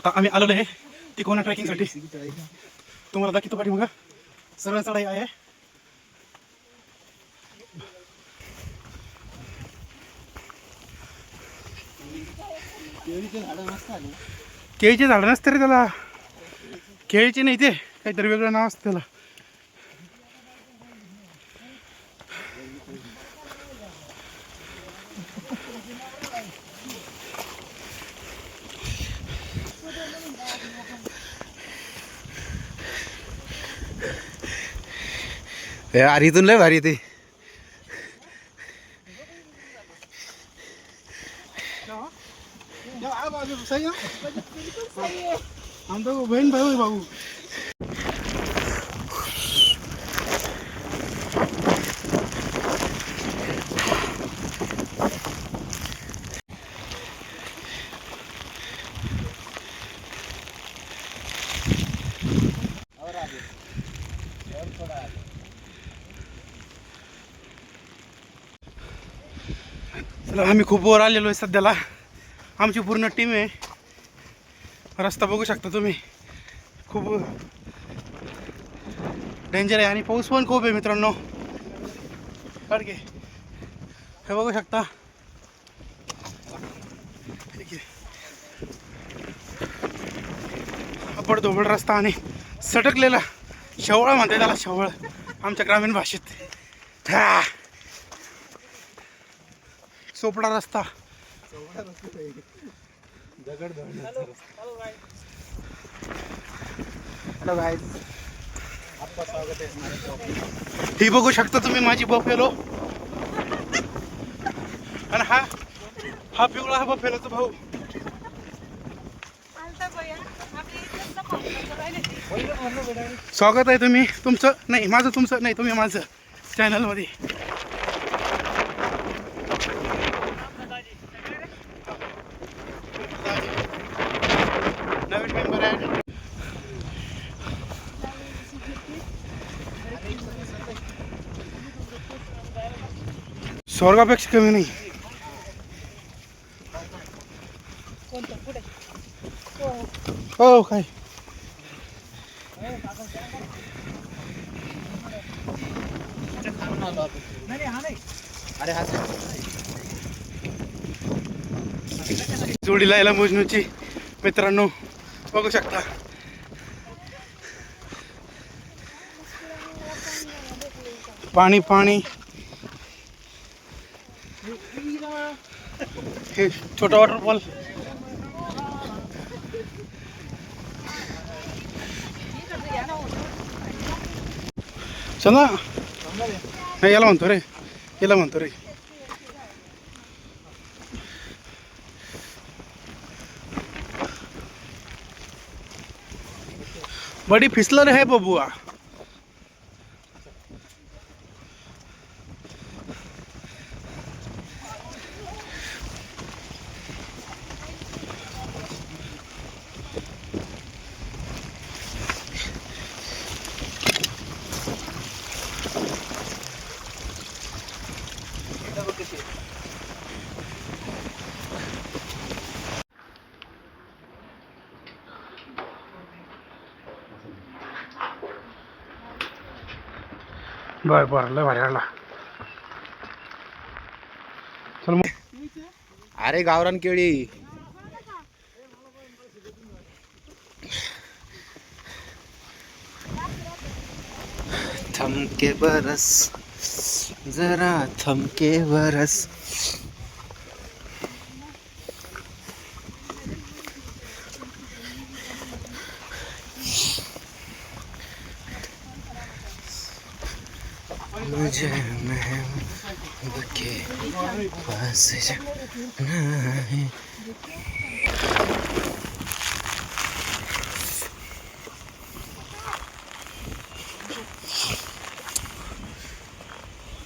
आता आम्ही आलेलो आहे तिकोना ट्रेकिंगसाठी. तुम्हाला दाखवतो पाठी मग सरळ चढाई आहे. केळीचे झाड नसते रे त्याला, केळीचे नाही ते काहीतरी वेगळं नाव असतं त्याला. यार इथून लय भारी ते. आमचा बहीण भाऊ भाऊ. चला आम्ही खूप वर आलेलो आहे सध्याला. आमची पूर्ण टीम आहे. रस्ता बघू शकता तुम्ही, खूप डेंजर आहे आणि पाऊस पण खूप आहे मित्रांनो. काढके हे बघू शकता. अपड धोबड रस्ता आणि सटकलेला शेवळा म्हणते त्याला, शेवळ आमच्या ग्रामीण भाषेत. सोपडा रस्ता. ही बघू शकता तुम्ही माझी बफेलो. आणि हा पिवळा हा बफेलोचा भाऊ. स्वागत आहे तुम्ही तुमचं नाही माझं, तुमचं नाही तुम्ही माझं चॅनलमध्ये. नवीन मेंबर आहे. स्वर्गापेक्षा कमी नाही. हो काय जोडीला यायला मोजणूची मित्रांनो बघू शकता. पाणी पाणी. हे छोटा वॉटरफॉल. चला नाही याला म्हणतो रे, याला म्हणतो रे. बड़ी फिसलन है बबुआ. बर बर लय भारी आला. चल मग. अरे गावरान केळी. थमके बरस जरा थमके बरस. मुझे महबूब के पास जाना है.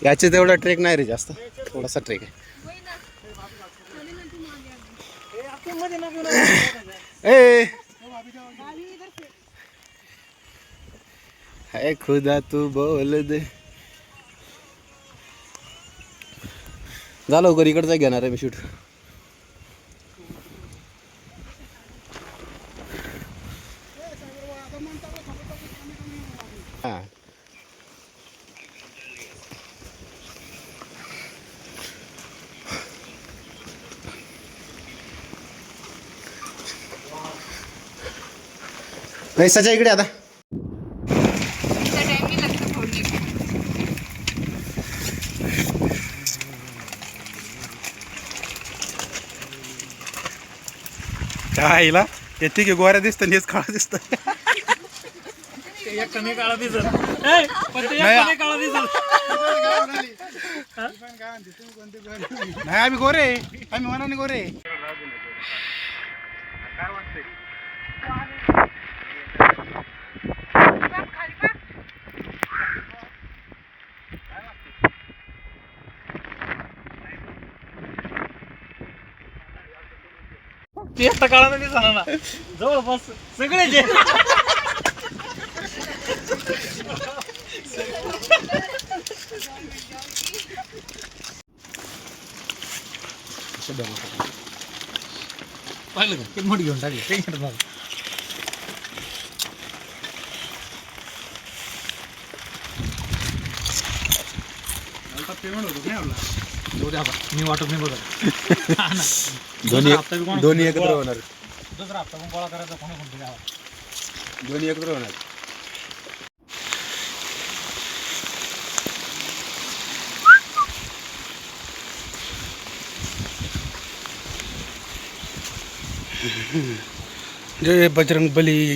याचे तेवढा ट्रेक नाही रे जास्त, थोडासा ट्रेक आहे. ए खुदा तू बोल दे. जा लवकर, इकडचा घेणार आहे मी शूट. पैसाच्या इकडे आता त्या आईला येते की गोऱ्या दिसतं हेच काळा दिसतं. नाही आम्ही गोरे, आम्ही मनाने गोरे. काळा दिसणार ना जवळपास सगळे जे पाहिलं का किती मोठी घेऊन टाकली टेन्शन झालं. पेमेंट होतो नाही आपला. मी वाटत नाही बघत. दोन्ही एकत्र होणार. दुसरा हप्ता पण गोळा करायचा कोणा कोणत्या गावात. दोन्ही एकत्र होणार. जय बजरंग बली.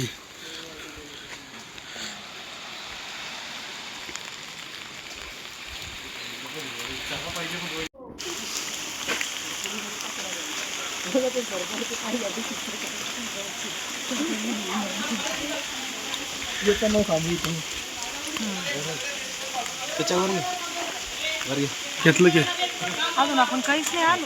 त्याच्यावर घेतलं की अजून आपण काहीच नाही आलो.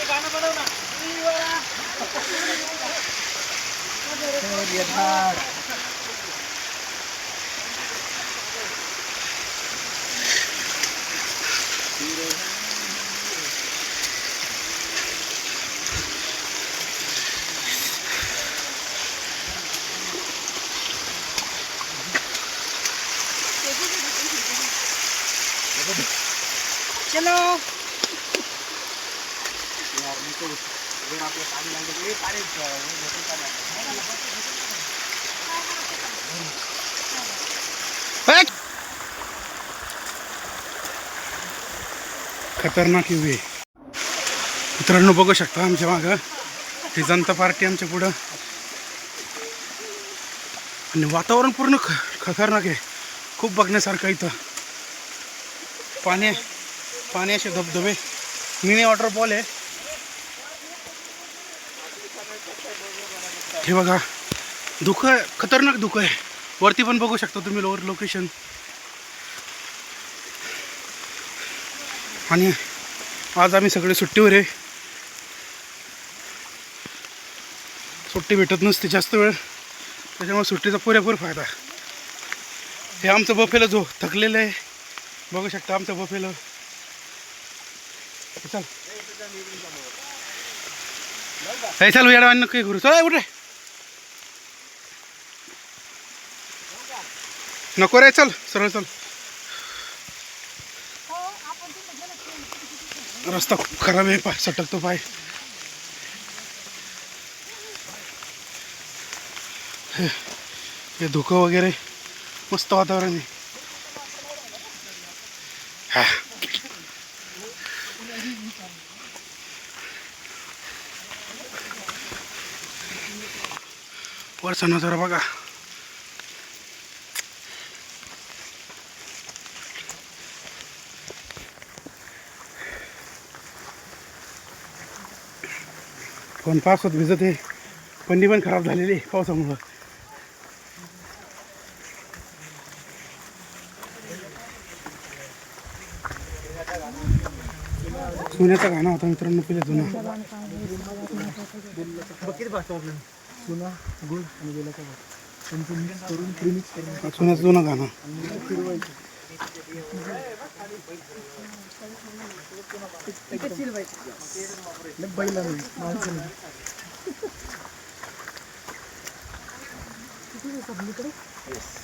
गाणं बनव ना. चलो खतरनाक युवी आहे. मित्रांनो बघू शकता आमच्या मागं ही जनता पार्टी आमच्या पुढं आणि वातावरण पूर्ण खतरनाक आहे. खूप बघण्यासारखं इथं. पाणी असे धबधबे मिनी वॉटरफॉल आहे. हे बघा धुकं खतरनाक धुकं आहे. वरती पण बघू शकता तुम्ही लोअर लोकेशन. आणि आज आम्ही सगळे सुट्टीवर आहे. सुट्टी भेटत नसते जास्त वेळ, त्याच्यामुळे सुट्टीचा पुरेपूर फायदा. हे आमचं बफेलो जो थकलेलं आहे बघू शकता. आमचं बफेलो चल हे चल येडा नक्की करू. चल उठे नको रे चल सरळ चल. रस्ता खूप खराब आहे. पाय सटकतो पाय. हे धुकं वगैरे मस्त वातावरण आहे. हा वरचा नजारा बघा. पण पावसात भिजत आहे. पंडी पण खराब झालेली आहे पावसामुळं. सोन्याचा गाणं होता मित्रांनो पहिले जुना. सोन्याचं जुनं गाणं.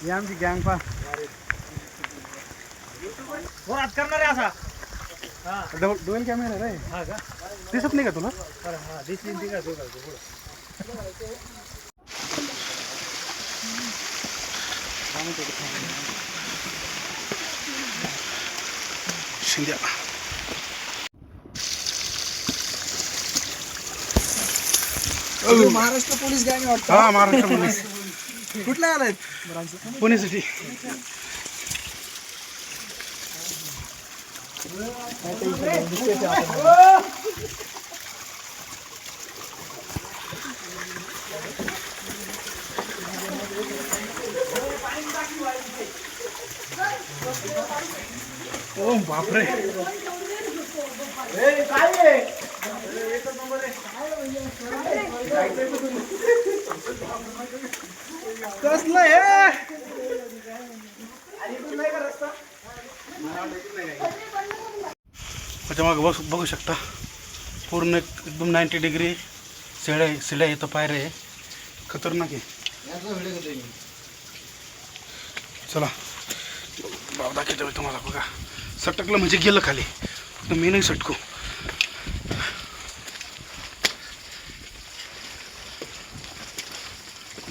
ही आमची गँग पा वर हात करणार आहे असा. हा डोल कॅमेरा रे. हा का? दिसत नाही का तुला? अरे हा दिसली ती का पुढं. शिंद्या महाराष्ट्र पोलीस गँग वाटतं. हा महाराष्ट्र पोलीस कुठल्या आलाय? पुणे सिटी. ओ बापरे. कसलं हे? त्याच्या मागे बघू शकता पूर्ण एकदम 90 डिग्री शिड्या येतं पायऱ्या आहे. खतरनाक आहे. चला बाब दाखवतो तुम्हाला. बघा सटकलं म्हणजे गेलं खाली. तर मी नाही सटकू.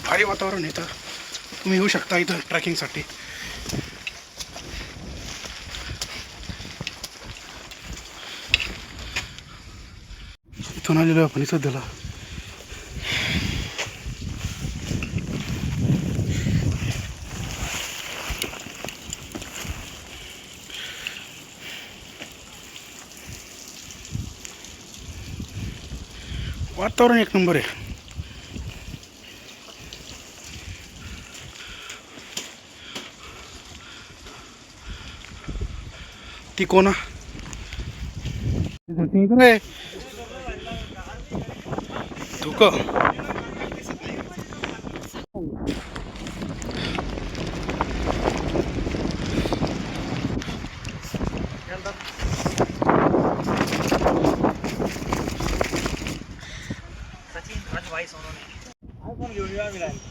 भारी वातावरण इथं. तुम्ही येऊ शकता इथं ट्रॅकिंगसाठी. इथून आलेलो आपण सध्याला. वातावरण एक नंबर आहे. ती कोणा धुक सचिन राजभाई सोनवणे iPhone घेऊन येऊ आम्ही direct.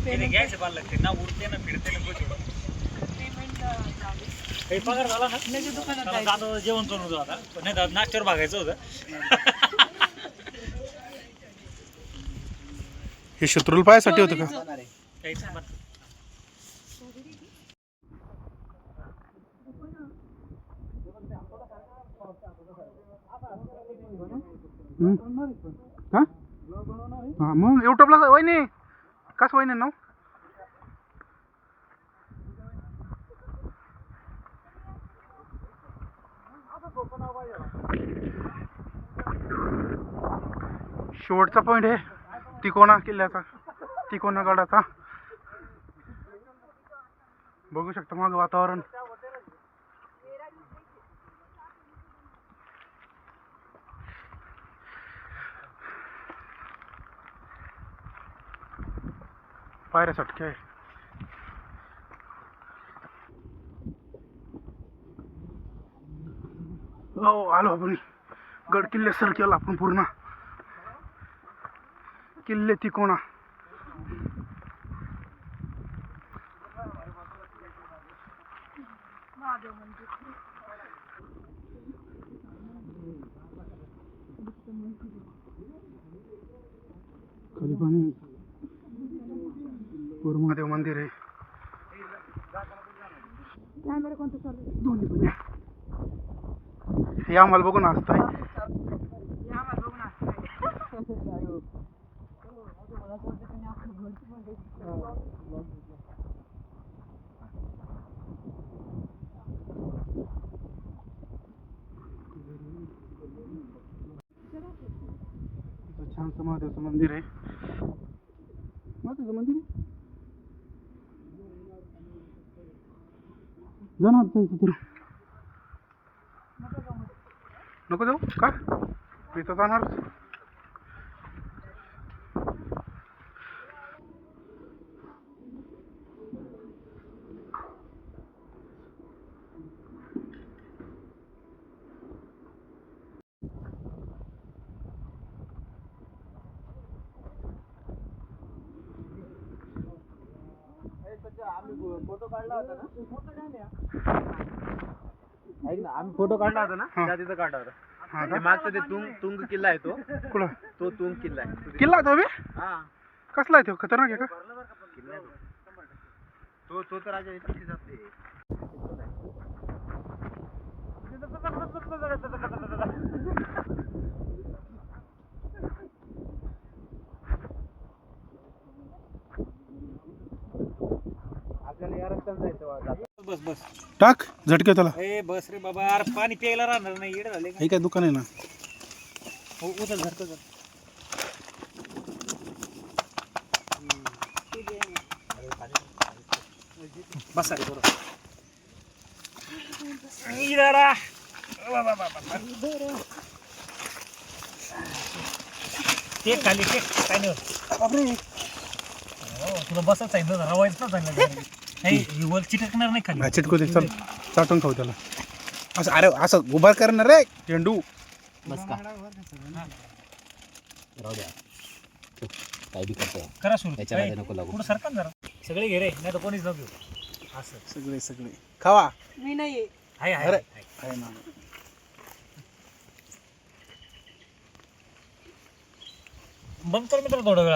तिने घ्यायचं पाहिलं लागते ना. उडते ना फिरते ना कुठे. काही पगार झाला ना त्याला जातो जेवण करून होतो आता. पण नाही तर नाश्त्यावर भागायचं होतं. हे शत्रूला पायासाठी होतं का? काहीच नाही. का हा मग युट्यूबला वहिनी कसं वहिनी नाव शेवटचा पॉईंट आहे तिकोना किल्ल्याचा. तिकोना गडाचा. बघू शकता माझं वातावरण. पायऱ्या सटक्या आहे. हो आलो आपण गड किल्ले सर केला आपण पूर्ण. किल्ले तिकोना. खाली पाणी. वर महादेव मंदिर आहे. दोन्ही पण आहे. हे आम्हाला बघून हसताय. छानसं महादेवचं मंदिर आहे. महादेवचं मंदिर आहे. जाणार जायचं तुला. नको जाऊ का? इथं जाणार. ऐक ना आम्ही फोटो काढला होता ना हा. त्या तिथं काढला होता हा ते का? मागचं ते तुंग किल्ला आहे तो कुठं तो तुंग किल्ला आहे किल्ला तो बे हा कसला आहे तो खतरनाक आहे का किल्ला आहे तो तर राजा इथे जाते आपल्याला या रस्त्याने जायचं बस बस टाक झटके त्याला ए बस रे बाबा अरे पाणी प्यायला राहणार नाही येडे झाले का हे काय दुकान आहे ना हो उचल झटकं कर बसा रे बरोबर जरा ते खाली ते काय नाही होत. हो तुला बसत सांगितलं होतं, रवायचं ना चांगलं नाही वर चिटकणार नाही खाली चिटकू दे चल चाटून खाऊ त्याला असं अरे असं उभार करणार रे झेंडू बस का राहू द्या काय बी करतो करा सुरू याच्या नादी नको लागू. पुढं सरका ना जरा सगळे घे रे नाही तर कोणीच नको घेऊ असं सगळे सगळे खावा मी नाही आहे अरे. आहे आहे ना बंद कर मित्र थोडा वेळा